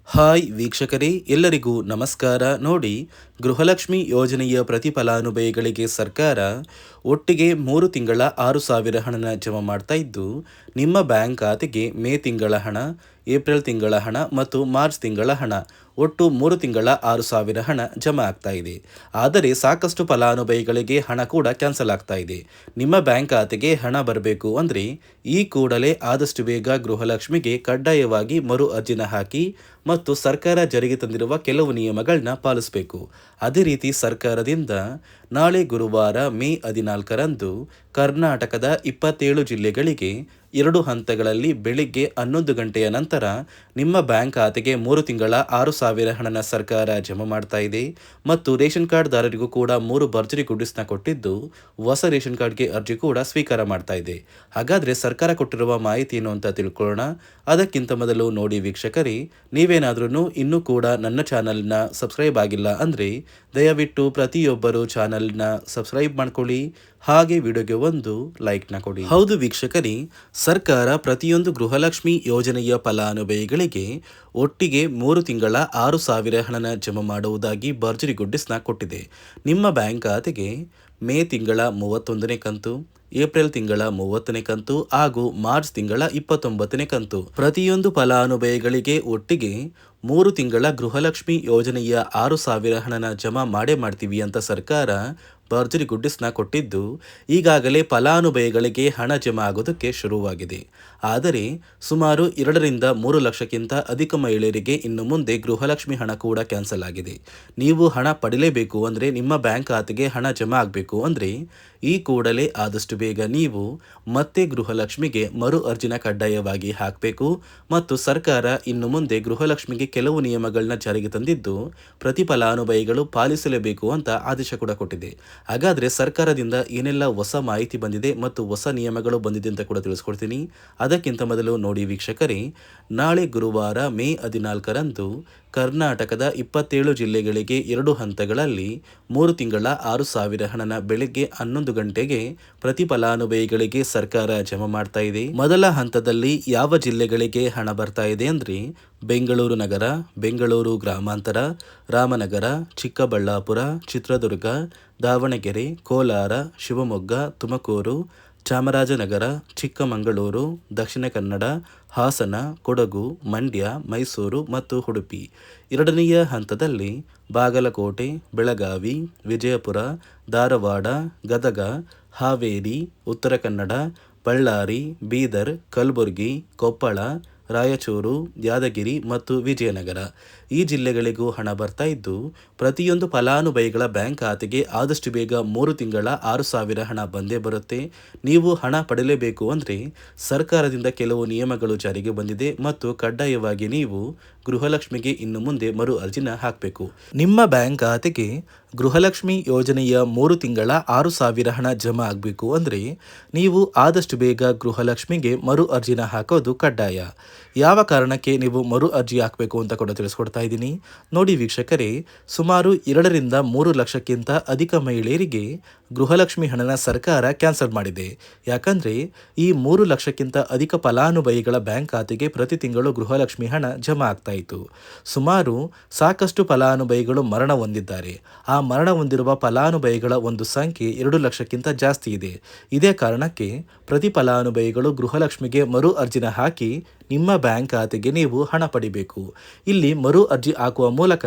Hi ವೀಕ್ಷಕರೇ, ಎಲ್ಲರಿಗೂ ನಮಸ್ಕಾರ. ನೋಡಿ, ಗೃಹಲಕ್ಷ್ಮಿ ಯೋಜನೆಯ ಪ್ರತಿ ಫಲಾನುಭವಿಗಳಿಗೆ ಸರ್ಕಾರ ಒಟ್ಟಿಗೆ 3 ತಿಂಗಳ 6,000 ಹಣನ ಜಮಾ ಮಾಡ್ತಾ ಇದ್ದು, ನಿಮ್ಮ ಬ್ಯಾಂಕ್ ಖಾತೆಗೆ ಮೇ ತಿಂಗಳ ಹಣ, ಏಪ್ರಿಲ್ ತಿಂಗಳ ಹಣ ಮತ್ತು ಮಾರ್ಚ್ ತಿಂಗಳ ಹಣ ಒಟ್ಟು 3 ತಿಂಗಳ 6,000 ಹಣ ಜಮಾ ಆಗ್ತಾ ಇದೆ. ಆದರೆ ಸಾಕಷ್ಟು ಫಲಾನುಭವಿಗಳಿಗೆ ಹಣ ಕೂಡ ಕ್ಯಾನ್ಸಲ್ ಆಗ್ತಾ ಇದೆ. ನಿಮ್ಮ ಬ್ಯಾಂಕ್ ಖಾತೆಗೆ ಹಣ ಬರಬೇಕು ಅಂದರೆ ಈ ಕೂಡಲೇ ಆದಷ್ಟು ಬೇಗ ಗೃಹಲಕ್ಷ್ಮಿಗೆ ಕಡ್ಡಾಯವಾಗಿ ಮರು ಅರ್ಜಿನ ಹಾಕಿ ಮತ್ತು ಸರ್ಕಾರ ಜಾರಿಗೆ ತಂದಿರುವ ಕೆಲವು ನಿಯಮಗಳನ್ನ ಪಾಲಿಸಬೇಕು. ಅದೇ ರೀತಿ ಸರ್ಕಾರದಿಂದ ನಾಳೆ ಗುರುವಾರ ಮೇ 14ರಂದು ಕರ್ನಾಟಕದ 27 ಜಿಲ್ಲೆಗಳಿಗೆ 2 ಹಂತಗಳಲ್ಲಿ ಬೆಳಿಗ್ಗೆ 11 ಗಂಟೆಯ ನಂತರ ನಿಮ್ಮ ಬ್ಯಾಂಕ್ ಖಾತೆಗೆ 3 ತಿಂಗಳ 6,000 ಹಣನ ಸರ್ಕಾರ ಜಮಾ ಮಾಡ್ತಾ ಇದೆ ಮತ್ತು ರೇಷನ್ ಕಾರ್ಡ್ ದಾರರಿಗೂ ಕೂಡ 3 ಭರ್ಜರಿ ಗುಡ್ಡಿಸ್ನ ಕೊಟ್ಟಿದ್ದು, ಹೊಸ ರೇಷನ್ ಕಾರ್ಡ್ಗೆ ಅರ್ಜಿ ಕೂಡ ಸ್ವೀಕಾರ ಮಾಡ್ತಾ ಇದೆ. ಹಾಗಾದರೆ ಸರ್ಕಾರ ಕೊಟ್ಟಿರುವ ಮಾಹಿತಿ ಏನು ಅಂತ ತಿಳ್ಕೊಳ್ಳೋಣ. ಅದಕ್ಕಿಂತ ಮೊದಲು ನೋಡಿ ವೀಕ್ಷಕರೇ, ನೀವೇನಾದ್ರೂ ಇನ್ನೂ ಕೂಡ ನನ್ನ ಚಾನಲ್ನ ಸಬ್ಸ್ಕ್ರೈಬ್ ಆಗಿಲ್ಲ ಅಂದರೆ ದಯವಿಟ್ಟು ಪ್ರತಿಯೊಬ್ಬರು ಚಾನಲ್ನ ಸಬ್ಸ್ಕ್ರೈಬ್ ಮಾಡ್ಕೊಳ್ಳಿ, ಹಾಗೆ ವಿಡಿಯೋಗೆ ಒಂದು ಲೈಕ್ನ ಕೊಡಿ. ಹೌದು ವೀಕ್ಷಕರೇ, ಸರ್ಕಾರ ಪ್ರತಿಯೊಂದು ಗೃಹಲಕ್ಷ್ಮಿ ಯೋಜನೆಯ ಫಲಾನುಭವಿಗಳಿಗೆ ಒಟ್ಟಿಗೆ 3 ತಿಂಗಳ 6,000 ಹಣನ ಜಮಾ ಮಾಡುವುದಾಗಿ ಭರ್ಜರಿ ಗುಡ್ಡಿಸ್ನ ಕೊಟ್ಟಿದೆ. ನಿಮ್ಮ ಬ್ಯಾಂಕ್ ಖಾತೆಗೆ ಮೇ ತಿಂಗಳ 31ನೇ ಕಂತು, ಏಪ್ರಿಲ್ ತಿಂಗಳ 30ನೇ ಕಂತು ಹಾಗೂ ಮಾರ್ಚ್ ತಿಂಗಳ 29ನೇ ಕಂತು ಪ್ರತಿಯೊಂದು ಫಲಾನುಭವಿಗಳಿಗೆ ಒಟ್ಟಿಗೆ 3 ತಿಂಗಳ ಗೃಹಲಕ್ಷ್ಮಿ ಯೋಜನೆಯ 6,000 ಹಣನ ಜಮಾ ಮಾಡ್ತೀವಿ ಅಂತ ಸರ್ಕಾರ ಭರ್ಜರಿ ಗುಡ್ಡಿಸ್ನ ಕೊಟ್ಟಿದ್ದು, ಈಗಾಗಲೇ ಫಲಾನುಭವಿಗಳಿಗೆ ಹಣ ಜಮಾ ಆಗೋದಕ್ಕೆ ಶುರುವಾಗಿದೆ. ಆದರೆ ಸುಮಾರು 2ರಿಂದ 3 ಲಕ್ಷಕ್ಕಿಂತ ಅಧಿಕ ಮಹಿಳೆಯರಿಗೆ ಇನ್ನು ಮುಂದೆ ಗೃಹಲಕ್ಷ್ಮಿ ಹಣ ಕೂಡ ಕ್ಯಾನ್ಸಲ್ ಆಗಿದೆ. ನೀವು ಹಣ ಪಡಿಲೇಬೇಕು ಅಂದರೆ, ನಿಮ್ಮ ಬ್ಯಾಂಕ್ ಖಾತೆಗೆ ಹಣ ಜಮಾ ಆಗಬೇಕು ಅಂದರೆ ಈ ಕೂಡಲೇ ಆದಷ್ಟು ಬೇಗ ನೀವು ಮತ್ತೆ ಗೃಹಲಕ್ಷ್ಮಿಗೆ ಮರು ಅರ್ಜಿನ ಕಡ್ಡಾಯವಾಗಿ ಹಾಕಬೇಕು ಮತ್ತು ಸರ್ಕಾರ ಇನ್ನು ಮುಂದೆ ಗೃಹಲಕ್ಷ್ಮಿಗೆ ಕೆಲವು ನಿಯಮಗಳನ್ನ ಜಾರಿಗೆ ತಂದಿದ್ದು, ಪ್ರತಿ ಫಲಾನುಭವಿಗಳು ಪಾಲಿಸಲೇಬೇಕು ಅಂತ ಆದೇಶ ಕೂಡ ಕೊಟ್ಟಿದೆ. ಹಾಗಾದರೆ ಸರ್ಕಾರದಿಂದ ಏನೆಲ್ಲ ಹೊಸ ಮಾಹಿತಿ ಬಂದಿದೆ ಮತ್ತು ಹೊಸ ನಿಯಮಗಳು ಬಂದಿದೆ ಅಂತ ಕೂಡ ತಿಳಿಸ್ಕೊಡ್ತೀನಿ. ಅದಕ್ಕಿಂತ ಮೊದಲು ನೋಡಿ ವೀಕ್ಷಕರೇ, ನಾಳೆ ಗುರುವಾರ ಮೇ 14ರಂದು ಕರ್ನಾಟಕದ 27 ಜಿಲ್ಲೆಗಳಿಗೆ 2 ಹಂತಗಳಲ್ಲಿ 3 ತಿಂಗಳ 6,000 ಹಣನ ಬೆಳಗ್ಗೆ 11 ಗಂಟೆಗೆ ಪ್ರತಿ ಫಲಾನುಭವಿಗಳಿಗೆ ಸರ್ಕಾರ ಜಮಾ ಮಾಡ್ತಾ ಇದೆ. ಮೊದಲ ಹಂತದಲ್ಲಿ ಯಾವ ಜಿಲ್ಲೆಗಳಿಗೆ ಹಣ ಬರ್ತಾ ಇದೆ ಅಂದರೆ ಬೆಂಗಳೂರು ನಗರ, ಬೆಂಗಳೂರು ಗ್ರಾಮಾಂತರ, ರಾಮನಗರ, ಚಿಕ್ಕಬಳ್ಳಾಪುರ, ಚಿತ್ರದುರ್ಗ, ದಾವಣಗೆರೆ, ಕೋಲಾರ, ಶಿವಮೊಗ್ಗ, ತುಮಕೂರು, ಚಾಮರಾಜನಗರ, ಚಿಕ್ಕಮಗಳೂರು, ದಕ್ಷಿಣ ಕನ್ನಡ, ಹಾಸನ, ಕೊಡಗು, ಮಂಡ್ಯ, ಮೈಸೂರು ಮತ್ತು ಉಡುಪಿ. ಎರಡನೆಯ ಹಂತದಲ್ಲಿ ಬಾಗಲಕೋಟೆ, ಬೆಳಗಾವಿ, ವಿಜಯಪುರ, ಧಾರವಾಡ, ಗದಗ, ಹಾವೇರಿ, ಉತ್ತರ ಕನ್ನಡ, ಬಳ್ಳಾರಿ, ಬೀದರ್, ಕಲಬುರಗಿ, ಕೊಪ್ಪಳ, ರಾಯಚೂರು, ಯಾದಗಿರಿ ಮತ್ತು ವಿಜಯನಗರ ಈ ಜಿಲ್ಲೆಗಳಿಗೂ ಹಣ ಬರ್ತಾ ಇದ್ದು, ಪ್ರತಿಯೊಂದು ಫಲಾನುಭವಿಗಳ ಬ್ಯಾಂಕ್ ಖಾತೆಗೆ ಆದಷ್ಟು ಬೇಗ 3 ತಿಂಗಳ 6,000 ಹಣ ಬಂದೇ ಬರುತ್ತೆ. ನೀವು ಹಣ ಪಡೆಯಲೇಬೇಕು ಅಂದರೆ ಸರ್ಕಾರದಿಂದ ಕೆಲವು ನಿಯಮಗಳು ಜಾರಿಗೆ ಬಂದಿದೆ ಮತ್ತು ಕಡ್ಡಾಯವಾಗಿ ನೀವು ಗೃಹಲಕ್ಷ್ಮಿಗೆ ಇನ್ನು ಮುಂದೆ ಮರು ಅರ್ಜಿನ ಹಾಕಬೇಕು. ನಿಮ್ಮ ಬ್ಯಾಂಕ್ ಖಾತೆಗೆ ಗೃಹಲಕ್ಷ್ಮಿ ಯೋಜನೆಯ 3 ತಿಂಗಳ 6,000 ಹಣ ಜಮಾ ಆಗಬೇಕು ಅಂದರೆ ನೀವು ಆದಷ್ಟು ಬೇಗ ಗೃಹಲಕ್ಷ್ಮಿಗೆ ಮರು ಅರ್ಜಿನ ಹಾಕೋದು ಕಡ್ಡಾಯ. ಯಾವ ಕಾರಣಕ್ಕೆ ನೀವು ಮರು ಅರ್ಜಿ ಹಾಕಬೇಕು ಅಂತ ಕೂಡ ತಿಳಿಸ್ಕೊಡ್ತಾ ಇದ್ದೀನಿ. ನೋಡಿ ವೀಕ್ಷಕರೇ, ಸುಮಾರು 2ರಿಂದ 3 ಲಕ್ಷಕ್ಕಿಂತ ಅಧಿಕ ಮಹಿಳೆಯರಿಗೆ ಗೃಹಲಕ್ಷ್ಮಿ ಹಣನ ಸರ್ಕಾರ ಕ್ಯಾನ್ಸಲ್ ಮಾಡಿದೆ. ಯಾಕಂದರೆ ಈ 3 ಲಕ್ಷಕ್ಕಿಂತ ಅಧಿಕ ಫಲಾನುಭವಿಗಳ ಬ್ಯಾಂಕ್ ಖಾತೆಗೆ ಪ್ರತಿ ತಿಂಗಳು ಗೃಹಲಕ್ಷ್ಮಿ ಹಣ ಜಮಾ ಆಗ್ತಾ ಇತ್ತು. ಸುಮಾರು ಸಾಕಷ್ಟು ಫಲಾನುಭವಿಗಳು ಮರಣ ಹೊಂದಿದ್ದಾರೆ. ಆ ಮರಣ ಹೊಂದಿರುವ ಫಲಾನುಭವಿಗಳ ಒಂದು ಸಂಖ್ಯೆ 2 ಲಕ್ಷಕ್ಕಿಂತ ಜಾಸ್ತಿ ಇದೆ. ಇದೇ ಕಾರಣಕ್ಕೆ ಪ್ರತಿ ಫಲಾನುಭವಿಗಳು ಗೃಹಲಕ್ಷ್ಮಿಗೆ ಮರು ಅರ್ಜಿನ ಹಾಕಿ ನಿಮ್ಮ ಬ್ಯಾಂಕ್ ಖಾತೆಗೆ ನೀವು ಹಣ ಪಡಿಬೇಕು. ಇಲ್ಲಿ ಮರು ಅರ್ಜಿ ಹಾಕುವ ಮೂಲಕ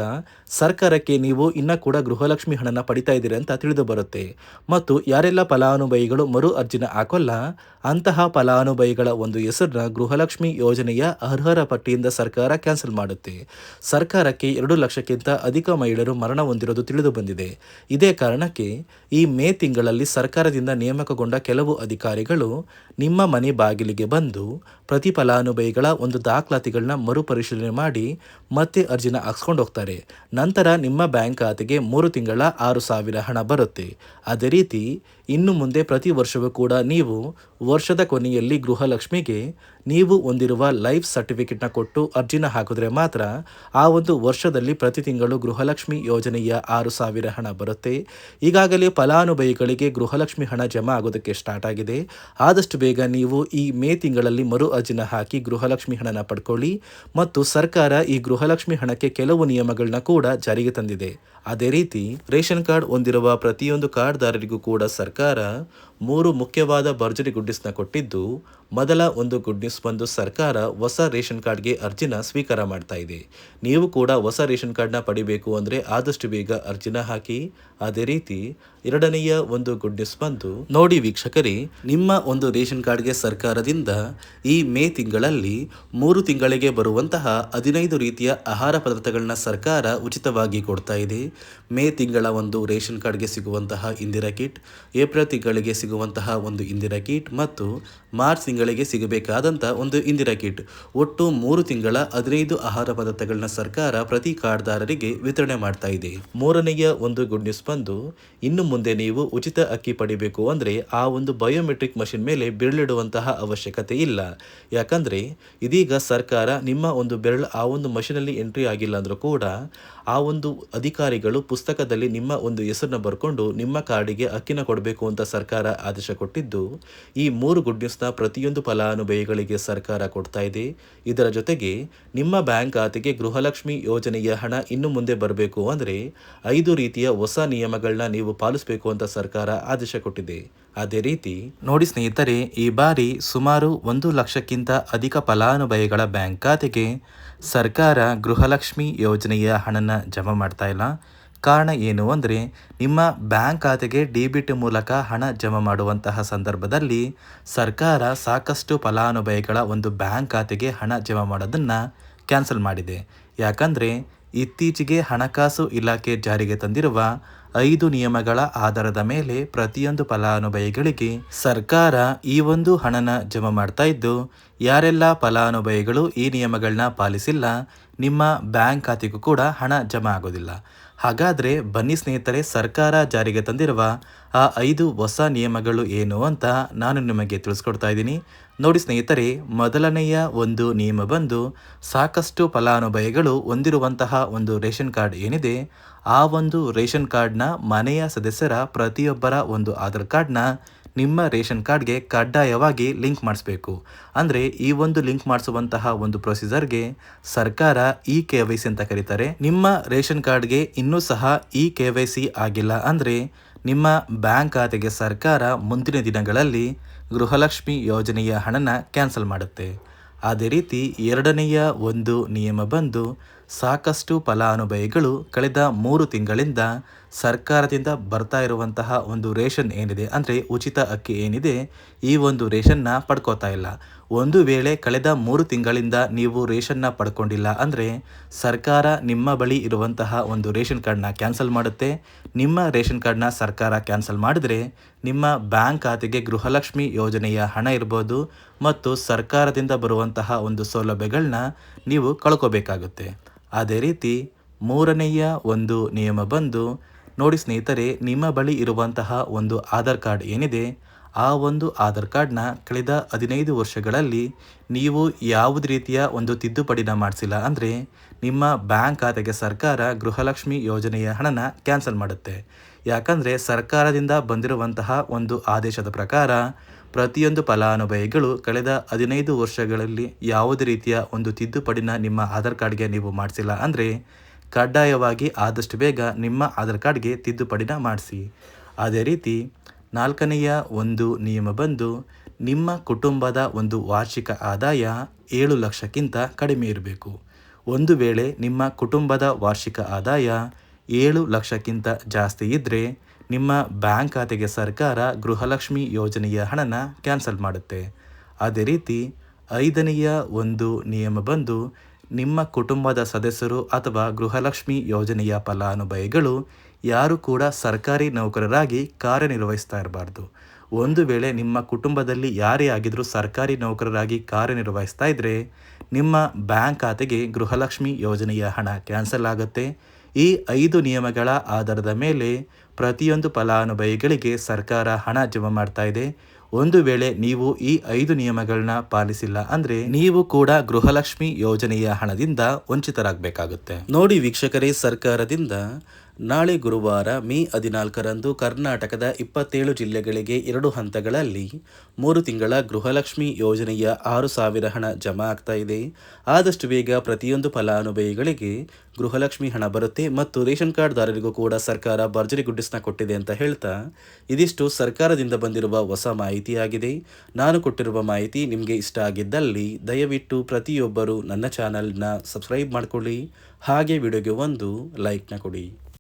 ಸರ್ಕಾರಕ್ಕೆ ನೀವು ಇನ್ನೂ ಕೂಡ ಗೃಹಲಕ್ಷ್ಮಿ ಹಣನ ಪಡಿತಾ ಇದ್ದೀರಿ ಅಂತ ತಿಳಿದು ಬರುತ್ತೆ. ಮತ್ತು ಯಾರೆಲ್ಲ ಫಲಾನುಭವಿಗಳು ಮರು ಅರ್ಜಿನ ಹಾಕೋಲ್ಲ ಅಂತಹ ಫಲಾನುಭವಿಗಳ ಒಂದು ಹೆಸರನ್ನ ಗೃಹಲಕ್ಷ್ಮಿ ಯೋಜನೆಯ ಅರ್ಹರ ಪಟ್ಟಿಯಿಂದ ಸರ್ಕಾರ ಕ್ಯಾನ್ಸಲ್ ಮಾಡುತ್ತೆ. ಸರ್ಕಾರಕ್ಕೆ 2 ಲಕ್ಷಕ್ಕಿಂತ ಅಧಿಕ ಮಹಿಳೆಯರು ಮರಣ ಹೊಂದಿರೋದು ತಿಳಿದು ಬಂದಿದೆ. ಇದೇ ಕಾರಣಕ್ಕೆ ಈ ಮೇ ತಿಂಗಳಲ್ಲಿ ಸರ್ಕಾರದಿಂದ ನೇಮಕಗೊಂಡ ಕೆಲವು ಅಧಿಕಾರಿಗಳು ನಿಮ್ಮ ಮನೆ ಬಾಗಿಲಿಗೆ ಬಂದು ಪ್ರತಿ ಫಲಾನುಭವಿಗಳ ಒಂದು ದಾಖಲಾತಿಗಳನ್ನ ಮರುಪರಿಶೀಲನೆ ಮಾಡಿ ಮತ್ತೆ ಅರ್ಜಿನ ಹಾಕ್ಸ್ಕೊಂಡು ಹೋಗ್ತಾರೆ. ನಂತರ ನಿಮ್ಮ ಬ್ಯಾಂಕ್ ಖಾತೆಗೆ 3 ತಿಂಗಳ 6,000 ಹಣ ಬರುತ್ತೆ. ಅದೇ ರೀತಿ ಇನ್ನು ಮುಂದೆ ಪ್ರತಿ ವರ್ಷವೂ ಕೂಡ ನೀವು ವರ್ಷದ ಕೊನೆಯಲ್ಲಿ ಗೃಹಲಕ್ಷ್ಮಿಗೆ ನೀವು ಹೊಂದಿರುವ ಲೈಫ್ ಸರ್ಟಿಫಿಕೇಟ್ನ ಕೊಟ್ಟು ಅರ್ಜಿನ ಹಾಕಿದ್ರೆ ಮಾತ್ರ ಆ ಒಂದು ವರ್ಷದಲ್ಲಿ ಪ್ರತಿ ತಿಂಗಳು ಗೃಹಲಕ್ಷ್ಮಿ ಯೋಜನೆಯ 6,000 ಹಣ ಬರುತ್ತೆ. ಈಗಾಗಲೇ ಫಲಾನುಭವಿಗಳಿಗೆ ಗೃಹಲಕ್ಷ್ಮಿ ಹಣ ಜಮಾ ಆಗೋದಕ್ಕೆ ಸ್ಟಾರ್ಟ್ ಆಗಿದೆ. ಆದಷ್ಟು ಬೇಗ ನೀವು ಈ ಮೇ ತಿಂಗಳಲ್ಲಿ ಮರು ಅರ್ಜಿನ ಹಾಕಿ ಗೃಹಲಕ್ಷ್ಮಿ ಹಣನ ಪಡ್ಕೊಳ್ಳಿ. ಮತ್ತು ಸರ್ಕಾರ ಈ ಗೃಹಲಕ್ಷ್ಮಿ ಹಣಕ್ಕೆ ಕೆಲವು ನಿಯಮಗಳನ್ನ ಕೂಡ ಜಾರಿಗೆ ತಂದಿದೆ. ಅದೇ ರೀತಿ ರೇಷನ್ ಕಾರ್ಡ್ ಹೊಂದಿರುವ ಪ್ರತಿಯೊಂದು ಕಾರ್ಡ್ದಾರರಿಗೂ ಕೂಡ ಸರ್ಕಾರ 3 ಮುಖ್ಯವಾದ ಭರ್ಜರಿ ಗುಡ್ ನ್ಯೂಸ್ನ ಕೊಟ್ಟಿದ್ದು, ಮೊದಲ ಒಂದು ಗುಡ್ ನ್ಯೂಸ್ ಬಂದು ಸರ್ಕಾರ ಹೊಸ ರೇಷನ್ ಕಾರ್ಡ್ಗೆ ಅರ್ಜಿನ ಸ್ವೀಕಾರ ಮಾಡ್ತಾ ಇದೆ. ನೀವು ಕೂಡ ಹೊಸ ರೇಷನ್ ಕಾರ್ಡ್ನ ಪಡಿಬೇಕು ಅಂದರೆ ಆದಷ್ಟು ಬೇಗ ಅರ್ಜಿನ ಹಾಕಿ. ಅದೇ ರೀತಿ ಎರಡನೆಯ ಒಂದು ಗುಡ್ ನ್ಯೂಸ್ ಬಂದು ನೋಡಿ ವೀಕ್ಷಕರೇ, ನಿಮ್ಮ ಒಂದು ರೇಷನ್ ಕಾರ್ಡ್ಗೆ ಸರ್ಕಾರದಿಂದ ಈ ಮೇ ತಿಂಗಳಲ್ಲಿ 3 ತಿಂಗಳಿಗೆ ಬರುವಂತಹ 15 ರೀತಿಯ ಆಹಾರ ಪದಾರ್ಥಗಳನ್ನ ಸರ್ಕಾರ ಉಚಿತವಾಗಿ ಕೊಡ್ತಾ ಇದೆ. ಮೇ ತಿಂಗಳ ಒಂದು ರೇಷನ್ ಕಾರ್ಡ್ಗೆ ಸಿಗುವಂತಹ ಇಂದಿರಾ ಕಿಟ್, ಏಪ್ರಿಲ್ ತಿಂಗಳಿಗೆ ಸಿಗುವಂತಹ ಒಂದು ಇಂದಿರಾ ಕಿಟ್ ಮತ್ತು ಮಾರ್ಚ್ ತಿಂಗಳಿಗೆ ಸಿಗಬೇಕಾದಂಥ ಒಂದು ಇಂದಿರಾ ಕಿಟ್, ಒಟ್ಟು 3 ತಿಂಗಳ 15 ಆಹಾರ ಪದಾರ್ಥಗಳನ್ನ ಸರ್ಕಾರ ಪ್ರತಿ ಕಾರ್ಡ್ದಾರರಿಗೆ ವಿತರಣೆ ಮಾಡ್ತಾ ಇದೆ. ಮೂರನೆಯ ಒಂದು ಗುಡ್ ನ್ಯೂಸ್ ಬಂದು, ಇನ್ನು ಮುಂದೆ ನೀವು ಉಚಿತ ಅಕ್ಕಿ ಪಡಿಬೇಕು ಅಂದರೆ ಆ ಒಂದು ಬಯೋಮೆಟ್ರಿಕ್ ಮಷಿನ್ ಮೇಲೆ ಬೆರಳಿಡುವಂತಹ ಅವಶ್ಯಕತೆ ಇಲ್ಲ. ಯಾಕಂದರೆ ಇದೀಗ ಸರ್ಕಾರ ನಿಮ್ಮ ಒಂದು ಬೆರಳು ಆ ಒಂದು ಮಷಿನಲ್ಲಿ ಎಂಟ್ರಿ ಆಗಿಲ್ಲ ಅಂದರೂ ಕೂಡ ಆ ಒಂದು ಅಧಿಕಾರಿಗಳು ಪುಸ್ತಕದಲ್ಲಿ ನಿಮ್ಮ ಒಂದು ಹೆಸರನ್ನ ಬರ್ಕೊಂಡು ನಿಮ್ಮ ಕಾರ್ಡಿಗೆ ಅಕ್ಕಿನ ಕೊಡಬೇಕು ಅಂತ ಸರ್ಕಾರ ಆದೇಶ ಕೊಟ್ಟಿದ್ದು, ಈ 3 ಗುಡ್ ನ್ಯೂಸ್ನ ಪ್ರತಿಯೊಂದು ಫಲಾನುಭವಿಗಳಿಗೆ ಸರ್ಕಾರ ಕೊಡ್ತಾ ಇದೆ. ಇದರ ಜೊತೆಗೆ ನಿಮ್ಮ ಬ್ಯಾಂಕ್ ಖಾತೆಗೆ ಗೃಹಲಕ್ಷ್ಮಿ ಯೋಜನೆಯ ಹಣ ಇನ್ನು ಮುಂದೆ ಬರಬೇಕು ಅಂದರೆ 5 ರೀತಿಯ ಹೊಸ ನಿಯಮಗಳನ್ನ ನೀವು ಪಾಲಿಸಬೇಕು ಅಂತ ಸರ್ಕಾರ ಆದೇಶ ಕೊಟ್ಟಿದೆ. ಅದೇ ರೀತಿ ನೋಡಿ ಸ್ನೇಹಿತರೆ, ಈ ಬಾರಿ ಸುಮಾರು 1 ಲಕ್ಷಕ್ಕಿಂತ ಅಧಿಕ ಫಲಾನುಭವಿಗಳ ಬ್ಯಾಂಕ್ ಖಾತೆಗೆ ಸರ್ಕಾರ ಗೃಹಲಕ್ಷ್ಮಿ ಯೋಜನೆಯ ಹಣನ ಜಮಾ ಮಾಡ್ತಾ ಇಲ್ಲ. ಕಾರಣ ಏನು ಅಂದರೆ, ನಿಮ್ಮ ಬ್ಯಾಂಕ್ ಖಾತೆಗೆ ಡೆಬಿಟ್ ಮೂಲಕ ಹಣ ಜಮಾ ಮಾಡುವಂತಹ ಸಂದರ್ಭದಲ್ಲಿ ಸರ್ಕಾರ ಸಾಕಷ್ಟು ಫಲಾನುಭವಿಗಳ ಒಂದು ಬ್ಯಾಂಕ್ ಖಾತೆಗೆ ಹಣ ಜಮಾ ಮಾಡೋದನ್ನು ಕ್ಯಾನ್ಸಲ್ ಮಾಡಿದೆ. ಯಾಕಂದರೆ ಇತ್ತೀಚೆಗೆ ಹಣಕಾಸು ಇಲಾಖೆ ಜಾರಿಗೆ ತಂದಿರುವ 5 ನಿಯಮಗಳ ಆಧಾರದ ಮೇಲೆ ಪ್ರತಿಯೊಂದು ಫಲಾನುಭವಿಗಳಿಗೆ ಸರ್ಕಾರ ಈ ಒಂದು ಹಣನ ಜಮಾ ಮಾಡ್ತಾ ಇದ್ದು, ಯಾರೆಲ್ಲ ಫಲಾನುಭವಿಗಳು ಈ ನಿಯಮಗಳನ್ನ ಪಾಲಿಸಿಲ್ಲ ನಿಮ್ಮ ಬ್ಯಾಂಕ್ ಖಾತೆಗೂ ಕೂಡ ಹಣ ಜಮಾ ಆಗೋದಿಲ್ಲ. ಹಾಗಾದರೆ ಬನ್ನಿ ಸ್ನೇಹಿತರೆ, ಸರ್ಕಾರ ಜಾರಿಗೆ ತಂದಿರುವ ಆ 5 ಹೊಸ ನಿಯಮಗಳು ಏನು ಅಂತ ನಾನು ನಿಮಗೆ ತಿಳಿಸ್ಕೊಡ್ತಾ ಇದ್ದೀನಿ. ನೋಡಿ ಸ್ನೇಹಿತರೆ, ಮೊದಲನೆಯ ಒಂದು ನಿಯಮ ಬಂದು, ಸಾಕಷ್ಟು ಫಲಾನುಭವಿಗಳು ಹೊಂದಿರುವಂತಹ ಒಂದು ರೇಷನ್ ಕಾರ್ಡ್ ಏನಿದೆ, ಆ ಒಂದು ರೇಷನ್ ಕಾರ್ಡ್ನ ಮನೆಯ ಸದಸ್ಯರ ಪ್ರತಿಯೊಬ್ಬರ ಒಂದು ಆಧಾರ್ ಕಾರ್ಡ್ನ ನಿಮ್ಮ ರೇಷನ್ ಕಾರ್ಡ್ಗೆ ಕಡ್ಡಾಯವಾಗಿ ಲಿಂಕ್ ಮಾಡಿಸ್ಬೇಕು. ಅಂದರೆ ಈ ಒಂದು ಲಿಂಕ್ ಮಾಡಿಸುವಂತಹ ಒಂದು ಪ್ರೊಸೀಜರ್ಗೆ ಸರ್ಕಾರ KYC ಅಂತ ಕರೀತಾರೆ. ನಿಮ್ಮ ರೇಷನ್ ಕಾರ್ಡ್ಗೆ ಇನ್ನೂ ಸಹ KYC ಆಗಿಲ್ಲ ಅಂದರೆ ನಿಮ್ಮ ಬ್ಯಾಂಕ್ ಖಾತೆಗೆ ಸರ್ಕಾರ ಮುಂದಿನ ದಿನಗಳಲ್ಲಿ ಗೃಹಲಕ್ಷ್ಮಿ ಯೋಜನೆಯ ಹಣನ ಕ್ಯಾನ್ಸಲ್ ಮಾಡುತ್ತೆ. ಅದೇ ರೀತಿ ಎರಡನೆಯ ಒಂದು ನಿಯಮ ಬಂದು, ಸಾಕಷ್ಟು ಫಲಾನುಭವಿಗಳು ಕಳೆದ 3 ತಿಂಗಳಿಂದ ಸರ್ಕಾರದಿಂದ ಬರ್ತಾ ಇರುವಂತಹ ಒಂದು ರೇಷನ್ ಏನಿದೆ, ಅಂದರೆ ಉಚಿತ ಅಕ್ಕಿ ಏನಿದೆ, ಈ ಒಂದು ರೇಷನ್ನ ಪಡ್ಕೋತಾ ಇಲ್ಲ. ಒಂದು ವೇಳೆ ಕಳೆದ 3 ತಿಂಗಳಿಂದ ನೀವು ರೇಷನ್ನ ಪಡ್ಕೊಂಡಿಲ್ಲ ಅಂದರೆ ಸರ್ಕಾರ ನಿಮ್ಮ ಬಳಿ ಇರುವಂತಹ ಒಂದು ರೇಷನ್ ಕಾರ್ಡ್ನ ಕ್ಯಾನ್ಸಲ್ ಮಾಡುತ್ತೆ. ನಿಮ್ಮ ರೇಷನ್ ಕಾರ್ಡ್ನ ಸರ್ಕಾರ ಕ್ಯಾನ್ಸಲ್ ಮಾಡಿದ್ರೆ ನಿಮ್ಮ ಬ್ಯಾಂಕ್ ಖಾತೆಗೆ ಗೃಹಲಕ್ಷ್ಮಿ ಯೋಜನೆಯ ಹಣ ಇರ್ಬೋದು ಮತ್ತು ಸರ್ಕಾರದಿಂದ ಬರುವಂತಹ ಒಂದು ಸೌಲಭ್ಯಗಳನ್ನ ನೀವು ಕಳ್ಕೋಬೇಕಾಗುತ್ತೆ. ಅದೇ ರೀತಿ ಮೂರನೆಯ ಒಂದು ನಿಯಮ ಬಂದು, ನೋಡಿ ಸ್ನೇಹಿತರೆ, ನಿಮ್ಮ ಬಳಿ ಇರುವಂತಹ ಒಂದು ಆಧಾರ್ ಕಾರ್ಡ್ ಏನಿದೆ, ಆ ಒಂದು ಆಧಾರ್ ಕಾರ್ಡ್ನ ಕಳೆದ 15 ವರ್ಷಗಳಲ್ಲಿ ನೀವು ಯಾವುದೇ ರೀತಿಯ ಒಂದು ತಿದ್ದುಪಡಿನ ಮಾಡಿಸಿಲ್ಲ ಅಂದರೆ ನಿಮ್ಮ ಬ್ಯಾಂಕ್ ಖಾತೆಗೆ ಸರ್ಕಾರ ಗೃಹಲಕ್ಷ್ಮಿ ಯೋಜನೆಯ ಹಣನ ಕ್ಯಾನ್ಸಲ್ ಮಾಡುತ್ತೆ. ಯಾಕಂದರೆ ಸರ್ಕಾರದಿಂದ ಬಂದಿರುವಂತಹ ಒಂದು ಆದೇಶದ ಪ್ರಕಾರ ಪ್ರತಿಯೊಂದು ಫಲಾನುಭವಿಗಳು ಕಳೆದ 15 ವರ್ಷಗಳಲ್ಲಿ ಯಾವುದೇ ರೀತಿಯ ಒಂದು ತಿದ್ದುಪಡಿನ ನಿಮ್ಮ ಆಧಾರ್ ಕಾರ್ಡ್ಗೆ ನೀವು ಮಾಡಿಸಿಲ್ಲ ಅಂದರೆ ಕಡ್ಡಾಯವಾಗಿ ಆದಷ್ಟು ಬೇಗ ನಿಮ್ಮ ಆಧಾರ್ ಕಾರ್ಡ್ಗೆ ತಿದ್ದುಪಡಿನ ಮಾಡಿಸಿ. ಅದೇ ರೀತಿ ನಾಲ್ಕನೆಯ ಒಂದು ನಿಯಮ ಬಂದು, ನಿಮ್ಮ ಕುಟುಂಬದ ಒಂದು ವಾರ್ಷಿಕ ಆದಾಯ 7 ಲಕ್ಷಕ್ಕಿಂತ ಕಡಿಮೆ ಇರಬೇಕು. ಒಂದು ವೇಳೆ ನಿಮ್ಮ ಕುಟುಂಬದ ವಾರ್ಷಿಕ ಆದಾಯ 7 ಲಕ್ಷಕ್ಕಿಂತ ಜಾಸ್ತಿ ಇದ್ದರೆ ನಿಮ್ಮ ಬ್ಯಾಂಕ್ ಖಾತೆಗೆ ಸರ್ಕಾರ ಗೃಹಲಕ್ಷ್ಮಿ ಯೋಜನೆಯ ಹಣನ ಕ್ಯಾನ್ಸಲ್ ಮಾಡುತ್ತೆ. ಅದೇ ರೀತಿ ಐದನೆಯ ಒಂದು ನಿಯಮ ಬಂದು, ನಿಮ್ಮ ಕುಟುಂಬದ ಸದಸ್ಯರು ಅಥವಾ ಗೃಹಲಕ್ಷ್ಮಿ ಯೋಜನೆಯ ಫಲಾನುಭವಿಗಳು ಯಾರು ಕೂಡ ಸರ್ಕಾರಿ ನೌಕರರಾಗಿ ಕಾರ್ಯನಿರ್ವಹಿಸ್ತಾ ಇರಬಾರ್ದು. ಒಂದು ವೇಳೆ ನಿಮ್ಮ ಕುಟುಂಬದಲ್ಲಿ ಯಾರೇ ಆಗಿದ್ರೂ ಸರ್ಕಾರಿ ನೌಕರರಾಗಿ ಕಾರ್ಯನಿರ್ವಹಿಸ್ತಾ ಇದ್ದರೆ ನಿಮ್ಮ ಬ್ಯಾಂಕ್ ಖಾತೆಗೆ ಗೃಹಲಕ್ಷ್ಮಿ ಯೋಜನೆಯ ಹಣ ಕ್ಯಾನ್ಸಲ್ ಆಗುತ್ತೆ. ಈ 5 ನಿಯಮಗಳ ಆಧಾರದ ಮೇಲೆ ಪ್ರತಿಯೊಂದು ಫಲಾನುಭವಿಗಳಿಗೆ ಸರ್ಕಾರ ಹಣ ಜಮಾ ಮಾಡ್ತಾ ಇದೆ. ಒಂದು ವೇಳೆ ನೀವು ಈ 5 ನಿಯಮಗಳನ್ನ ಪಾಲಿಸಿಲ್ಲ ಅಂದರೆ ನೀವು ಕೂಡ ಗೃಹಲಕ್ಷ್ಮಿ ಯೋಜನೆಯ ಹಣದಿಂದ ವಂಚಿತರಾಗಬೇಕಾಗುತ್ತೆ. ನೋಡಿ ವೀಕ್ಷಕರೇ, ಸರ್ಕಾರದಿಂದ ನಾಳೆ ಗುರುವಾರ ಮೇ 14ರಂದು ಕರ್ನಾಟಕದ 27 ಜಿಲ್ಲೆಗಳಿಗೆ 2 ಹಂತಗಳಲ್ಲಿ 3 ತಿಂಗಳ ಗೃಹಲಕ್ಷ್ಮಿ ಯೋಜನೆಯ 6,000 ಹಣ ಜಮಾ ಆಗ್ತಾ ಇದೆ. ಆದಷ್ಟು ಬೇಗ ಪ್ರತಿಯೊಂದು ಫಲಾನುಭವಿಗಳಿಗೆ ಗೃಹಲಕ್ಷ್ಮಿ ಹಣ ಬರುತ್ತೆ ಮತ್ತು ರೇಷನ್ ಕಾರ್ಡ್ದಾರರಿಗೂ ಕೂಡ ಸರ್ಕಾರ ಭರ್ಜರಿ ಗುಡ್ಡಿಸ್ನ ಕೊಟ್ಟಿದೆ ಅಂತ ಹೇಳ್ತಾ, ಇದಿಷ್ಟು ಸರ್ಕಾರದಿಂದ ಬಂದಿರುವ ಹೊಸ ಮಾಹಿತಿಯಾಗಿದೆ. ನಾನು ಕೊಟ್ಟಿರುವ ಮಾಹಿತಿ ನಿಮಗೆ ಇಷ್ಟ ಆಗಿದ್ದಲ್ಲಿ ದಯವಿಟ್ಟು ಪ್ರತಿಯೊಬ್ಬರು ನನ್ನ ಚಾನಲ್ನ ಸಬ್ಸ್ಕ್ರೈಬ್ ಮಾಡ್ಕೊಳ್ಳಿ, ಹಾಗೆ ವಿಡಿಯೋಗೆ ಒಂದು ಲೈಕ್ನ ಕೊಡಿ.